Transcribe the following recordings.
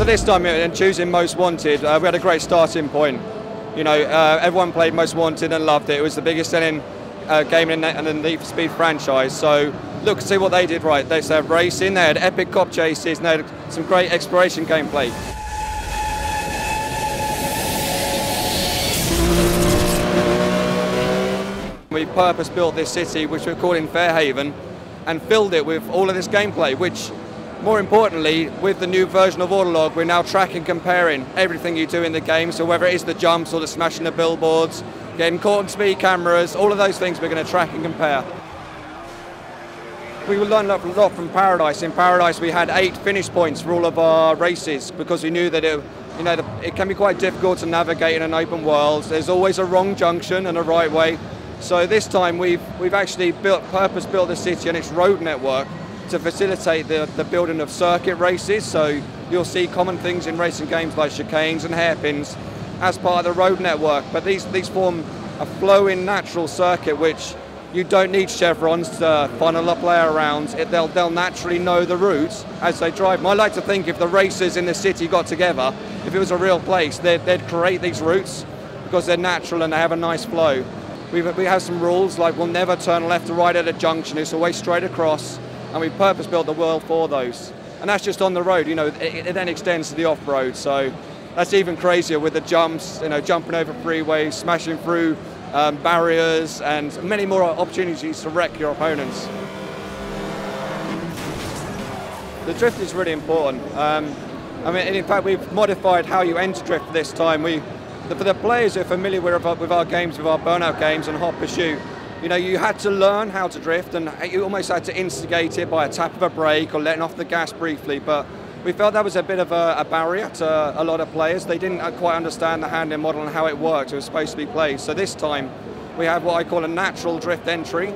this time, in choosing Most Wanted, we had a great starting point. You know, everyone played Most Wanted and loved it. It was the biggest selling game in the Need for Speed franchise. So look, see what they did right. They had racing, they had epic cop chases, and they had some great exploration gameplay. We purpose-built this city, which we're calling Fairhaven, and filled it with all of this gameplay, which, more importantly, with the new version of Autolog, we're now tracking, comparing everything you do in the game. So whether it is the jumps or the smashing the billboards, getting caught on speed cameras, all of those things we're going to track and compare. We learned a lot from Paradise. In Paradise, we had 8 finish points for all of our races because we knew that it can be quite difficult to navigate in an open world. There's always a wrong junction and a right way. So this time we've actually purpose-built the city and its road network to facilitate the building of circuit races. So you'll see common things in racing games like chicanes and hairpins as part of the road network. But these form a flowing natural circuit which you don't need chevrons to funnel a player around. They'll naturally know the routes as they drive. I like to think if the racers in the city got together, if it was a real place, they'd create these routes because they're natural and they have a nice flow. We have some rules, like we'll never turn left or right at a junction, it's always straight across, and we purpose-built the world for those. And that's just on the road, you know, it then extends to the off-road, so that's even crazier with the jumps, you know, jumping over freeways, smashing through barriers, and many more opportunities to wreck your opponents. The drift is really important. I mean, in fact, we've modified how you enter drift this time. For the players who are familiar with our games, with our Burnout games and Hot Pursuit, you know, you had to learn how to drift and you almost had to instigate it by a tap of a brake or letting off the gas briefly, but we felt that was a bit of a barrier to a lot of players. They didn't quite understand the handling model and how it worked. It was supposed to be played. So this time we have what I call a natural drift entry.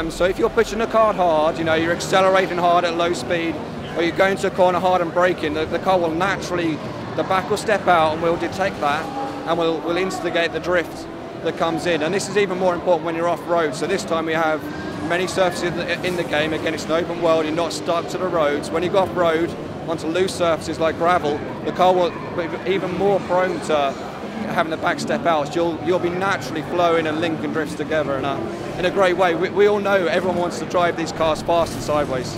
So if you're pushing the car hard, you know, you're accelerating hard at low speed, or you're going to a corner hard and braking, the car will naturally, the back will step out and we'll detect that, and we'll instigate the drift that comes in. And this is even more important when you're off-road. So this time we have many surfaces in the game. Again, it's an open world, you're not stuck to the roads. When you go off-road onto loose surfaces like gravel, the car will be even more prone to having the back step out. So you'll be naturally flowing and linking drifts together in a great way. We all know everyone wants to drive these cars fast and sideways.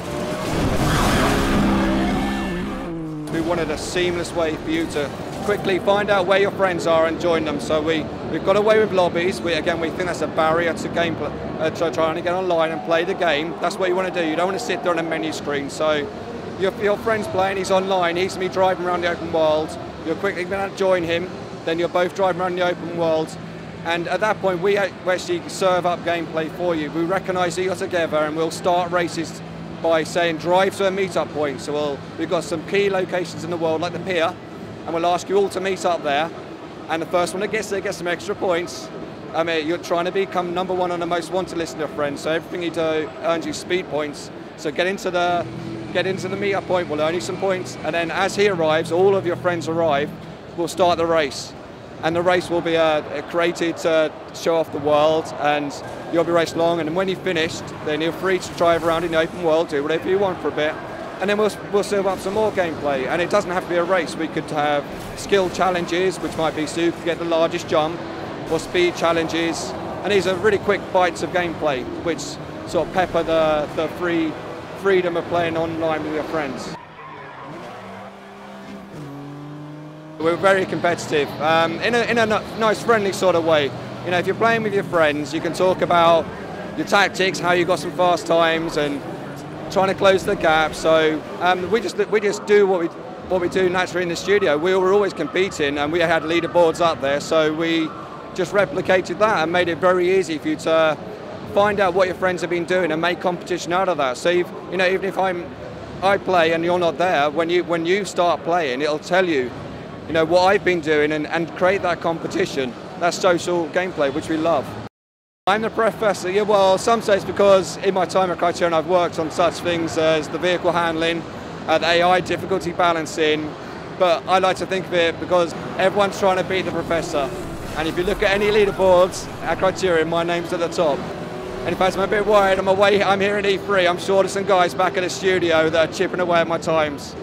We wanted a seamless way for you to quickly find out where your friends are and join them. So we've got away with lobbies. We think that's a barrier to gameplay, trying to get online and play the game. That's what you want to do. You don't want to sit there on a menu screen. So your friend's playing, he's online, he's going to be driving around the open world. You're quickly going to join him. Then you're both driving around the open world. And at that point, we actually serve up gameplay for you. We recognise that you're together and we'll start races by saying drive to a meet-up point. So we've got some key locations in the world like the pier, and we'll ask you all to meet up there, and the first one that gets there gets some extra points. I mean, you're trying to become #1 on the Most Wanted list of your friends, so everything you do earns you speed points. So get into the meet-up point, we'll earn you some points, and then as he arrives, all of your friends arrive, we'll start the race. And the race will be created to show off the world, and you'll be raced along, and when you've finished, then you're free to drive around in the open world, do whatever you want for a bit. And then we'll serve up some more gameplay, and it doesn't have to be a race. We could have skill challenges, which might be so you can get the largest jump, or speed challenges, and these are really quick bites of gameplay, which sort of pepper the freedom of playing online with your friends. We're very competitive, in a nice, friendly sort of way. You know, if you're playing with your friends, you can talk about your tactics, how you got some fast times, and trying to close the gap. So we just do what we do naturally in the studio. We were always competing, and we had leaderboards up there, so we just replicated that and made it very easy for you to find out what your friends have been doing and make competition out of that. So you know, even if I play and you're not there, when you start playing, it'll tell you, you know, what I've been doing and create that competition. That's social gameplay, which we love. I'm the professor. Yeah, well, some say it's because in my time at Criterion I've worked on such things as the vehicle handling, the AI difficulty balancing, but I like to think of it because everyone's trying to beat the professor. And if you look at any leaderboards at Criterion, my name's at the top. And in fact, I'm a bit worried. I'm here in E3. I'm sure there's some guys back at the studio that are chipping away at my times.